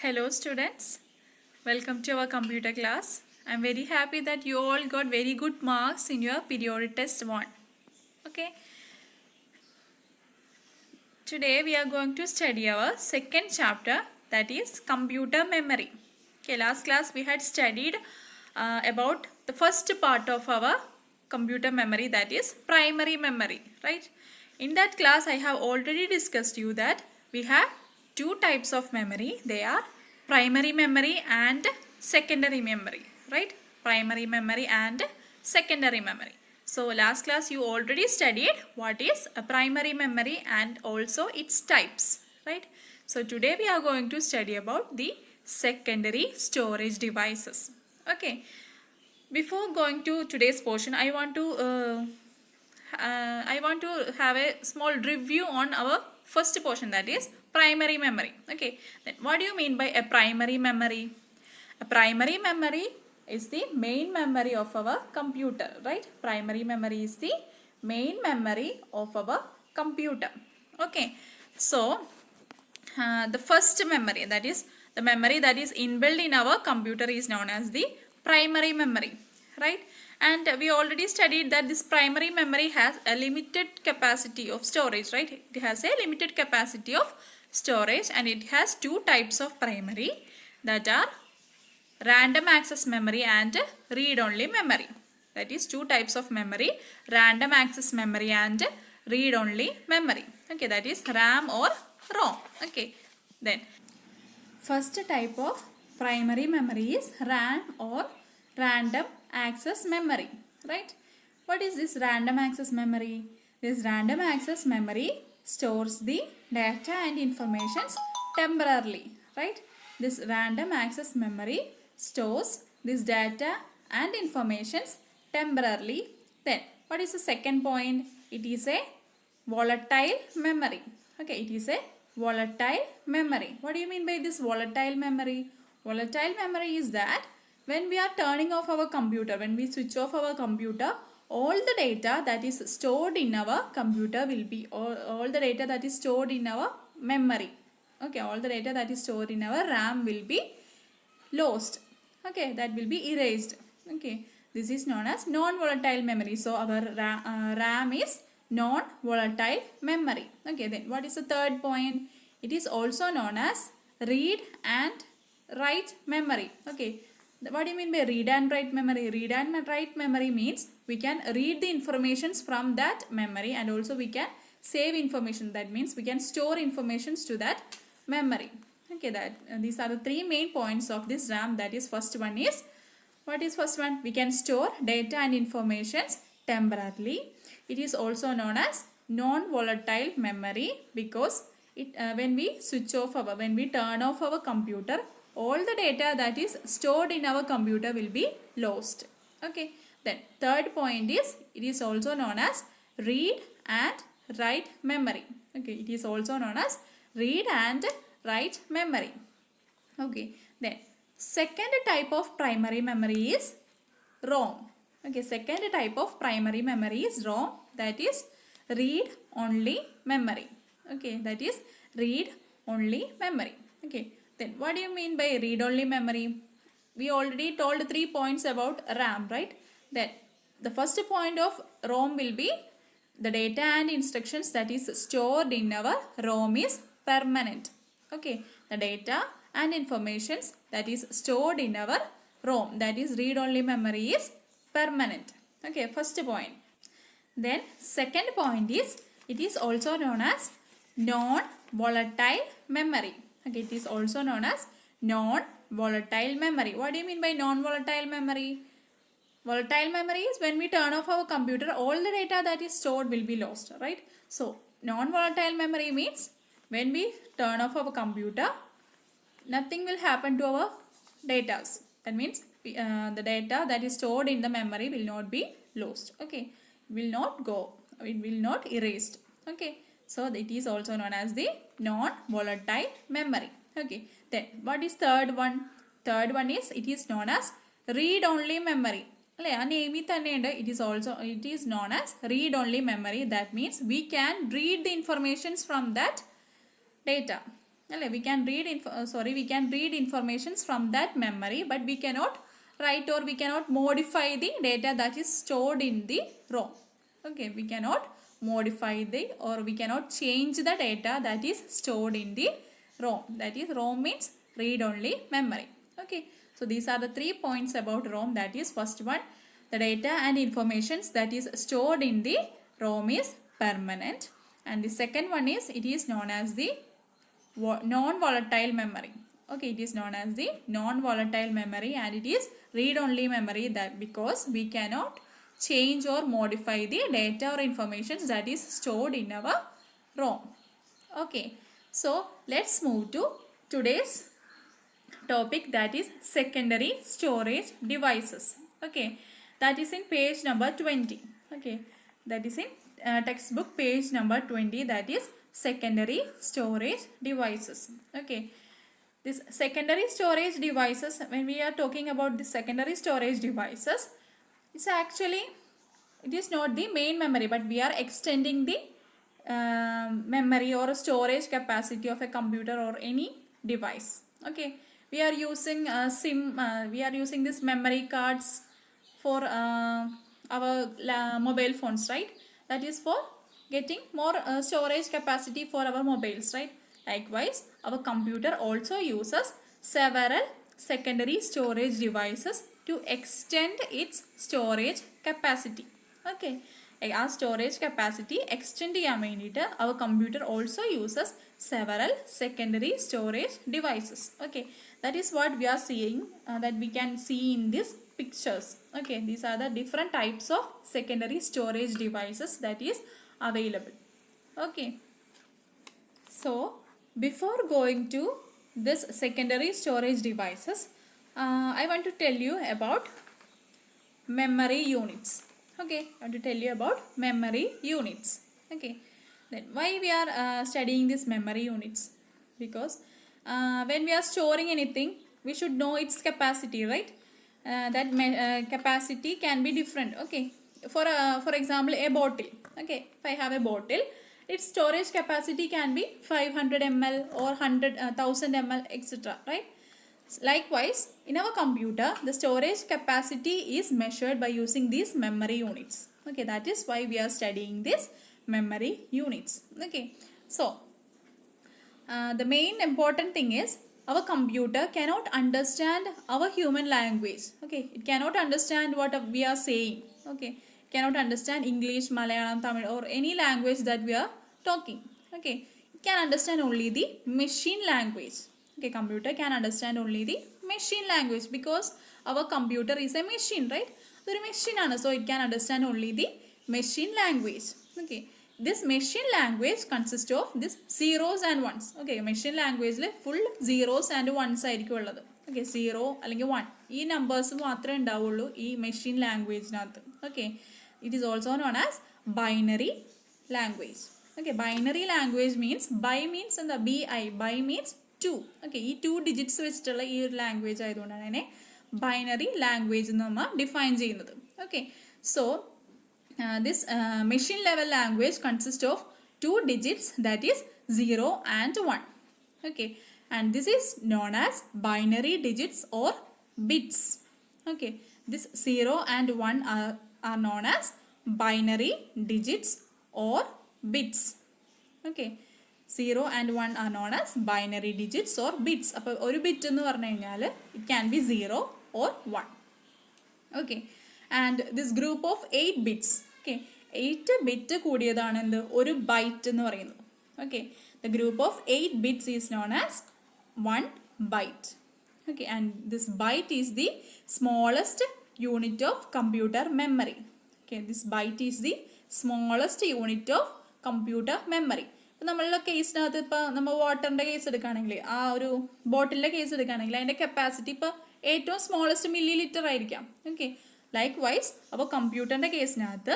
Hello students, welcome to our computer class. I am very happy that you all got very good marks in your periodic test 1. Okay. Today we are going to study our second chapter, that is computer memory. Okay, last class we had studied about the first part of our computer memory, that is primary memory, right? In that class I have already discussed you that we have two types of memory. They are primary memory and secondary memory, right? Primary memory and secondary memory. So last class you already studied what is a primary memory and also its types, right? So today we are going to study about the secondary storage devices. Okay. Before going to today's portion, I want to have a small review on our first portion, that is primary memory. Okay. Then what do you mean by a primary memory? A primary memory is the main memory of our computer, right? Primary memory is the main memory of our computer. Okay. So, the first memory, that is the memory that is inbuilt in our computer, is known as the primary memory, right? And we already studied that this primary memory has a limited capacity of storage, right? It has a limited capacity of storage and it has two types of primary, that are random access memory and read-only memory. That is two types of memory, random access memory and read-only memory. Okay, that is RAM or ROM. Okay, then first type of primary memory is RAM or random access memory, right? What is this random access memory? This random access memory stores the data and informations temporarily, right? This random access memory stores this data and informations temporarily. Then what is the second point? It is a volatile memory. Okay, it is a volatile memory. What do you mean by this volatile memory? Volatile memory is that when we are turning off our computer, when we switch off our computer, all the data that is stored in our computer will be, all the data that is stored in our memory. Okay, all the data that is stored in our RAM will be lost. Okay, that will be erased. Okay, this is known as non-volatile memory. So our RAM is non-volatile memory. Okay, then what is the third point? It is also known as read and write memory. Okay, what do you mean by read and write memory? Read and write memory means we can read the informations from that memory and also we can save information. That means we can store informations to that memory. Okay, these are the three main points of this RAM. That is, first one is, what is first one? We can store data and informations temporarily. It is also known as non-volatile memory because when we turn off our computer, all the data that is stored in our computer will be lost. Okay, then third point is, it is also known as read and write memory. Okay, it is also known as read and write memory. Okay, then second type of primary memory is ROM. Okay, second type of primary memory is ROM, that is read only memory. Okay, that is read only memory. Okay, then what do you mean by read only memory? We already told 3 points about RAM, right? Then the first point of ROM will be the data and instructions that is stored in our ROM is permanent. Okay, the data and informations that is stored in our ROM, that is read only memory, is permanent. Okay, first point. Then second point is, it is also known as non-volatile memory. Okay, it is also known as non-volatile memory. What do you mean by non-volatile memory? Volatile memory is when we turn off our computer, all the data that is stored will be lost, right? So non-volatile memory means when we turn off our computer, nothing will happen to our data. That means the data that is stored in the memory will not be lost. Okay, will not go, it will not erased. Okay, so it is also known as the non-volatile memory. Okay, then what is third one? Third one is, it is known as read-only memory. It is known as read-only memory. That means we can read the informations from that data. We can read informations from that memory, but we cannot write or we cannot modify the data that is stored in the ROM. Okay, we cannot modify or we cannot change the data that is stored in the ROM. That is, ROM means read only memory. Okay, so these are the 3 points about ROM. That is, first one, the data and informations that is stored in the ROM is permanent, and the second one is it is known as the non-volatile memory. Okay, it is known as the non-volatile memory, and it is read-only memory, that because we cannot change or modify the data or information that is stored in our ROM. Okay, so let's move to today's topic, that is secondary storage devices. Okay, that is in page number 20. Okay, that is in textbook page number 20, that is secondary storage devices. Okay, this secondary storage devices, when we are talking about the secondary storage devices, it's actually, it is not the main memory, but we are extending the memory or storage capacity of a computer or any device. Okay, we are using we are using this memory cards for our mobile phones, right? That is for getting more storage capacity for our mobiles, right? Likewise, our computer also uses several secondary storage devices to extend its storage capacity. Okay, our storage capacity extend ചെയ്യാൻ വേണ്ടിയിട്ട് our computer also uses several secondary storage devices. Okay, that is what we are seeing, that we can see in these pictures. Okay, these are the different types of secondary storage devices that is available. Okay, so before going to this secondary storage devices, I want to tell you about memory units. Okay, I want to tell you about memory units. Okay, then why we are studying this memory units? Because when we are storing anything, we should know its capacity, right? That capacity can be different. Okay, for example, a bottle. Okay, if I have a bottle, its storage capacity can be 500 ml or 1000 ml, etc., right? Likewise, in our computer, the storage capacity is measured by using these memory units. Okay, that is why we are studying this memory units. Okay, so the main important thing is our computer cannot understand our human language. Okay, it cannot understand what we are saying. Okay, it cannot understand English, Malayalam, Tamil, or any language that we are talking. Okay, it can understand only the machine language. Okay, computer can understand only the machine language because our computer is a machine, right? It's a machine, so it can understand only the machine language. Okay, this machine language consists of this zeros and ones. Okay, machine language le full zeros and ones ആയിരിക്കും ഉള്ളത്. Okay, 0 അല്ലെങ്കിൽ 1 ഈ numbers മാത്രമേ ഉണ്ടാവുള്ളൂ ഈ machine ലാംഗ്വേജിനകത്ത്. Okay, it is also known as binary language. Okay, binary language means by means and the by means 2. Okay, ഈ 2 digits വെച്ചിട്ടുള്ള ഈ ഒരു ലാംഗ്വേജ് ആയതുകൊണ്ടാണ് അതിനെ ബൈനറി ലാംഗ്വേജ് എന്ന് നമ്മൾ ഡിഫൈൻ ചെയ്യുന്നത്. Okay, so this machine level language consists of 2 digits, that is 0 and 1. Okay, and this is known as binary digits or bits. Okay, this 0 and 1 are known as binary digits or bits. Okay, 0 and 1 are known as binary digits or bits. അപ്പോൾ ഒരു bit എന്ന് പറഞ്ഞു കഴിഞ്ഞാൽ it can be 0 or 1. Okay, and this group of 8 bits. Okay, 8 bit കൂടിയതാണ് എന്ത് ഒരു byte എന്ന് പറയുന്നത്. Okay, the group of 8 bits is known as 1 byte. Okay, and this byte is the smallest unit of computer memory. Okay, this byte is the smallest unit of computer memory. ഇപ്പോൾ നമ്മളുടെ കേസിനകത്ത് ഇപ്പോൾ നമ്മൾ വാട്ടറിൻ്റെ case എടുക്കുകയാണെങ്കിൽ ആ ഒരു ബോട്ടിലിൻ്റെ case എടുക്കുകയാണെങ്കിൽ അതിൻ്റെ കപ്പാസിറ്റി ഇപ്പോൾ ഏറ്റവും സ്മോളസ്റ്റ് മില്ലി ലിറ്റർ ആയിരിക്കാം. ഓക്കെ, ലൈക്ക് വൈസ് അപ്പോൾ കമ്പ്യൂട്ടറിൻ്റെ കേസിനകത്ത്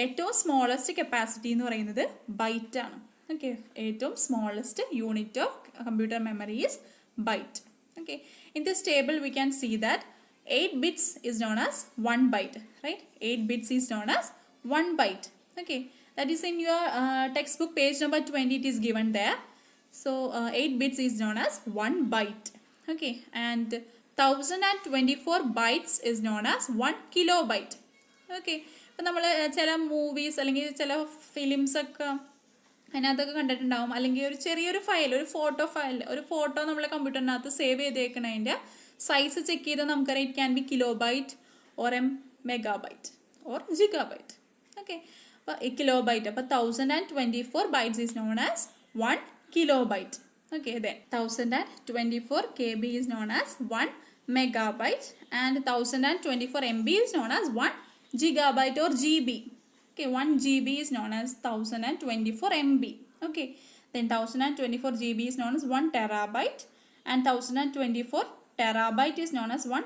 ഏറ്റവും സ്മോളസ്റ്റ് കപ്പാസിറ്റി എന്ന് പറയുന്നത് ബൈറ്റ് ആണ്. ഓക്കെ, ഏറ്റവും smallest unit of computer memory is byte. Okay, in this table we can see that 8 bits is known as 1 byte, right? 8 bits is known as 1 byte. Okay, that is in your textbook page number 20, it is given there. So 8 bits is known as 1 byte. Okay, and 1024 bytes is known as 1 kilobyte. Okay, ഇപ്പം നമ്മൾ ചില movies അല്ലെങ്കിൽ ചില ഫിലിംസൊക്കെ അതിനകത്തൊക്കെ കണ്ടിട്ടുണ്ടാവും, അല്ലെങ്കിൽ ഒരു ചെറിയൊരു ഫയൽ, ഒരു ഫോട്ടോ നമ്മളെ കമ്പ്യൂട്ടറിനകത്ത് സേവ് ചെയ്തേക്കണതിൻ്റെ സൈസ് ചെക്ക് ചെയ്ത് നമുക്കറിയാം it can be kilobyte or megabyte or gigabyte. Okay, അപ്പോൾ കിലോബൈറ്റ്, അപ്പോൾ 1024 bytes is known as 1 kilobyte. Okay, then 1024 KB is known as 1 megabyte and 1024 MB is known as 1 gigabyte or GB. Okay, 1 GB is known as 1024 MB. Okay, then 1024 GB is known as 1 terabyte and 1024 terabyte is known as 1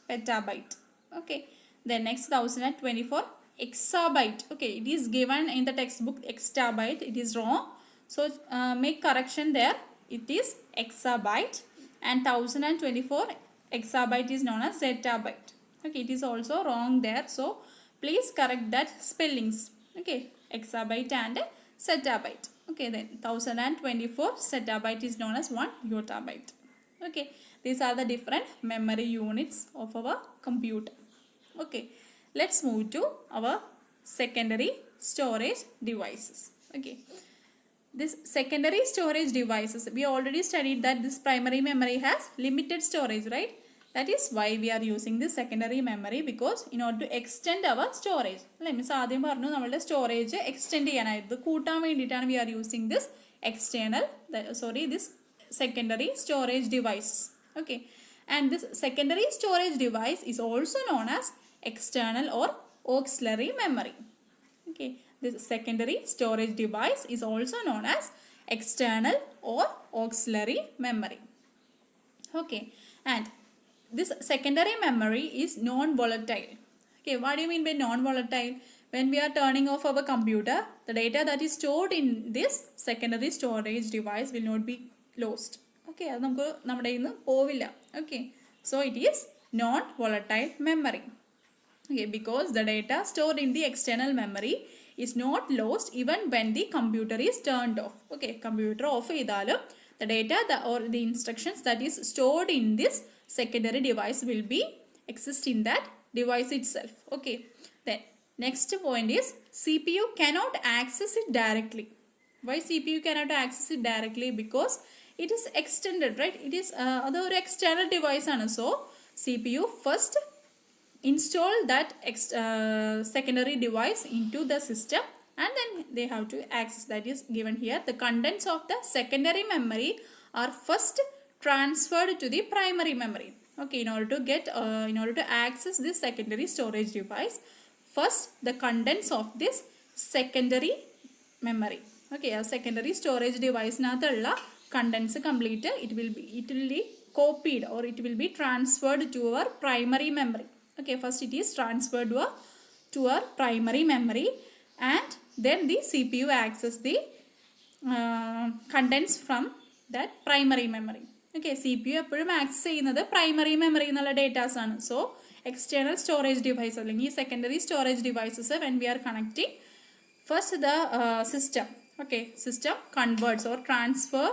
petabyte. Okay, then next 1024 exabyte. Okay, it is given in the textbook exabyte, it is wrong, so make correction there, it is exabyte, and 1024 exabyte is known as zettabyte. Okay, it is also wrong there, so please correct that spellings. Okay, exabyte and zettabyte. Okay, then 1024 zettabyte is known as 1 yottabyte. Okay, these are the different memory units of our computer. Okay, let's move to our secondary storage devices. Okay, this secondary storage devices, we already studied that this primary memory has limited storage, right? That is why we are using this secondary memory, because in order to extend our storage, means ആദ്യം പറഞ്ഞു നമ്മളുടെ storage extend ചെയ്യാനായിട്ട് കൂട്ടാൻ വേണ്ടിയിട്ടാണ് we are using this this secondary storage devices. Okay, and this secondary storage device is also known as external or auxiliary memory. Okay, this secondary storage device is also known as external or auxiliary memory. Okay, and this secondary memory is non-volatile. Okay, what do you mean by non-volatile? When we are turning off our computer, the data that is stored in this secondary storage device will not be lost. Okay, അത് നമുക്ക് നമ്മുടെ കയ്യിൽ നിന്ന് പോവില്ല. Okay, so it is non-volatile memory. Okay, because the data stored in the external memory is not lost even when the computer is turned off. Okay, computer off ചെയ്താലും the data or the instructions that is stored in this secondary device will be exist in that device itself. Okay, then next point is CPU cannot access it directly. Why CPU cannot access it directly? Because it is extended, right? It is other external device ആണ്. So CPU first install that secondary device into the system and then they have to access. That is given here. The contents of the secondary memory are first transferred to the primary memory. Okay, in order to access this secondary storage device, first the contents of this secondary memory. Okay, a secondary storage device nathulla contents complete it will be copied or it will be transferred to our primary memory. Okay, first it is transferred to our primary memory and then the CPU access the contents from that primary memory. Okay, CPU എപ്പോഴും access ചെയ്യുന്നത് primary memory എന്നുള്ള datas ആണ്. So external storage device അല്ലെങ്കിൽ secondary storage devices when we are connecting first the system. Okay, system converts or transfer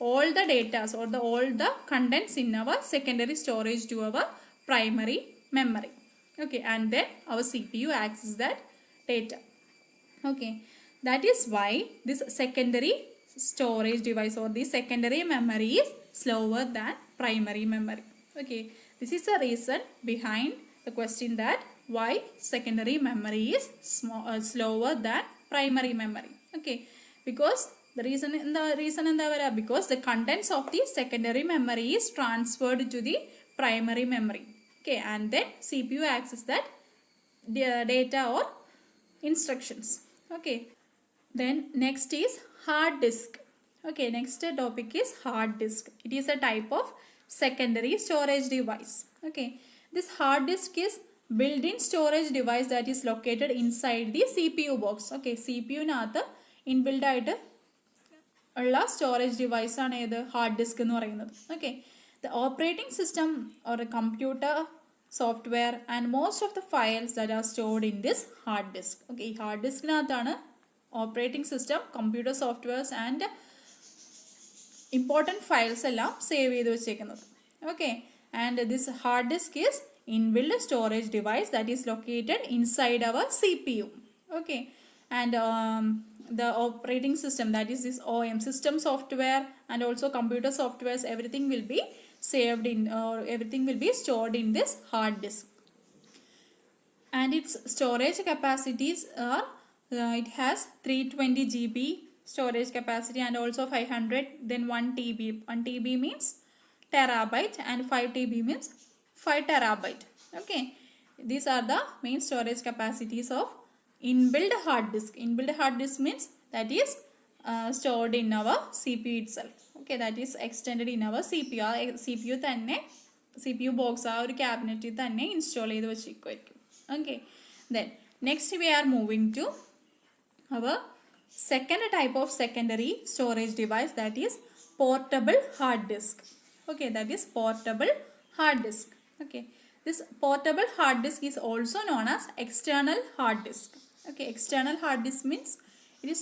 all the datas or all the contents in our secondary storage to our primary memory. Okay, and then our CPU access that data. Okay, that is why this secondary storage device or the secondary memory is slower than primary memory. Okay, this is the reason behind the question that why secondary memory is slower than primary memory. Okay, because the reason because the contents of the secondary memory is transferred to the primary memory. Okay, and then CPU access that data or instructions. Okay, then next is hard disk. Okay, next topic is hard disk. It is a type of secondary storage device. Okay, this hard disk is built-in storage device that is located inside the CPU box. Okay, CPU nathu inbuilt ആയിട്ട് ഉള്ള storage device ആണ് ഏത് hard disk എന്ന് പറയുന്നത്. Okay, the operating system or computer software and most of the files that are stored in this hard disk. Okay, ഈ hard ഡിസ്കിനകത്താണ് operating system, computer softwares and important files എല്ലാം save ചെയ്ത് വെച്ചേക്കുന്നത്. Okay, and this hard disk is inbuilt storage device that is located inside our CPU. Okay, and the operating system, that is this OM system software and also computer softwares, everything will be saved in or everything will be stored in this hard disk. And its storage capacities are it has 320 GB storage capacity and also 500, then 1 TB. 1 TB means terabyte and 5 TB means 5 terabyte. Okay, these are the main storage capacities of inbuilt hard disk. Inbuilt hard disk means that is stored in our CPU itself. Okay, that is extended in our CPU. CPU തന്നെ CPU box ആ ഒരു ക്യാബിനറ്റിൽ തന്നെ install ചെയ്ത് വെച്ചിരിക്കുമായിരിക്കും. Okay, then next we are moving to our second type of secondary storage device, that is portable hard disk. Okay, that is portable hard disk. Okay, this portable hard disk is also known as external hard disk. Okay, external hard disk means it is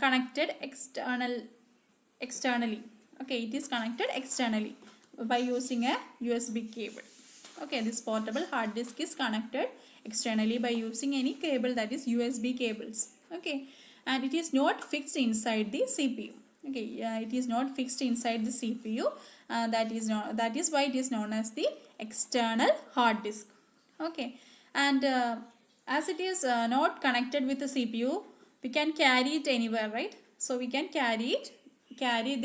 connected externally. Okay, it is connected externally by using a USB cable. Okay, this portable hard disk is connected externally by using any cable, that is USB cables. Okay, and it is not fixed inside the CPU. Okay, it is not fixed inside the CPU. That is why it is known as the external hard disk. Okay, and as it is not connected with the CPU, we can carry it anywhere, right? So we can carry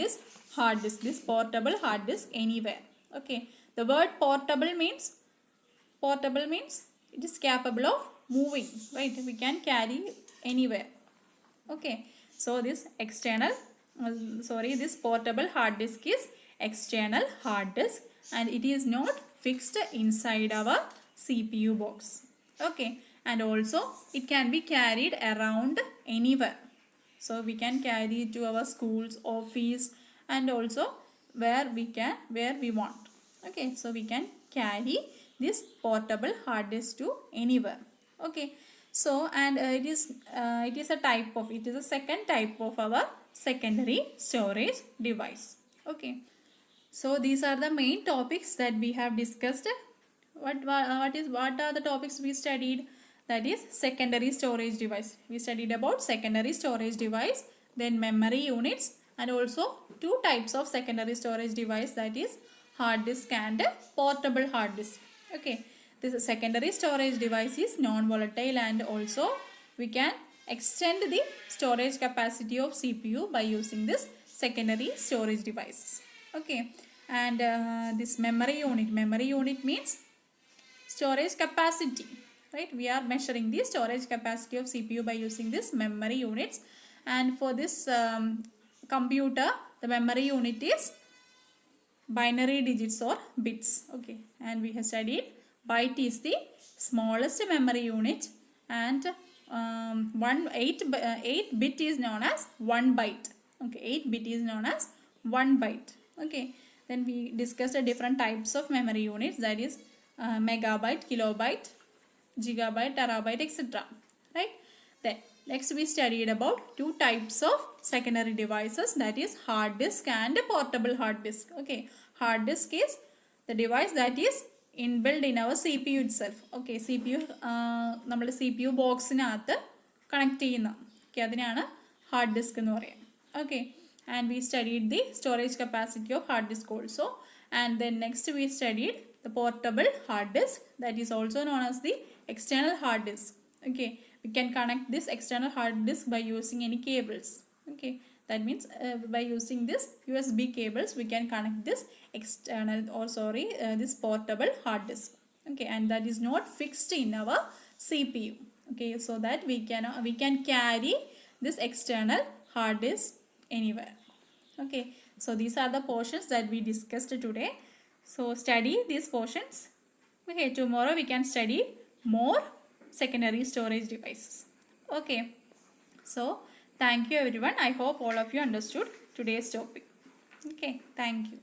this hard disk, this portable hard disk, anywhere. Okay, the word portable means it is capable of moving, right? We can carry anywhere. Okay, so this this portable hard disk is external hard disk and it is not fixed inside our CPU box. Okay, and also it can be carried around anywhere. So we can carry it to our schools, office, and also where we want. Okay, so we can carry this portable hard disk to anywhere. Okay, so and it is a second type of our secondary storage device. Okay, so these are the main topics that we have discussed. What are the topics we studied? That is secondary storage device. We studied about secondary storage device, then memory units, and also two types of secondary storage device, that is hard disk and portable hard disk. Okay, this secondary storage device is non-volatile and also we can extend the storage capacity of CPU by using this secondary storage devices. Okay, and this memory unit means storage capacity, right? We are measuring the storage capacity of CPU by using this memory units, and for this computer the memory unit is binary digits or bits. Okay, and we have studied byte is the smallest memory unit and 8 bit is known as 1 byte. Okay, 8 bit is known as 1 byte. Okay, then we discussed the different types of memory units, that is megabyte, kilobyte, gigabyte, terabyte, etc. Right? Then next we studied about two types of secondary devices, that is hard disk and portable hard disk. Okay, hard disk is the device that is inbuilt in our CPU itself. Okay, CPU നമ്മുടെ CPU ബോക്സിനകത്ത് connect ചെയ്യുന്ന അതിനാണ് hard disk എന്ന് പറയുന്നത്. Okay, and we studied the storage capacity of hard disk also, and then next we studied the portable hard disk, that is also known as the external hard disk. Okay, we can connect this external hard disk by using any cables. Okay, that means by using this USB cables we can connect this this portable hard disk. Okay, and that is not fixed in our CPU. Okay, so that we can carry this external hard disk anywhere. Okay, so these are the portions that we discussed today. So study these portions. Okay, tomorrow we can study more secondary storage devices. Okay, so thank you everyone. I hope all of you understood today's topic. Okay, thank you.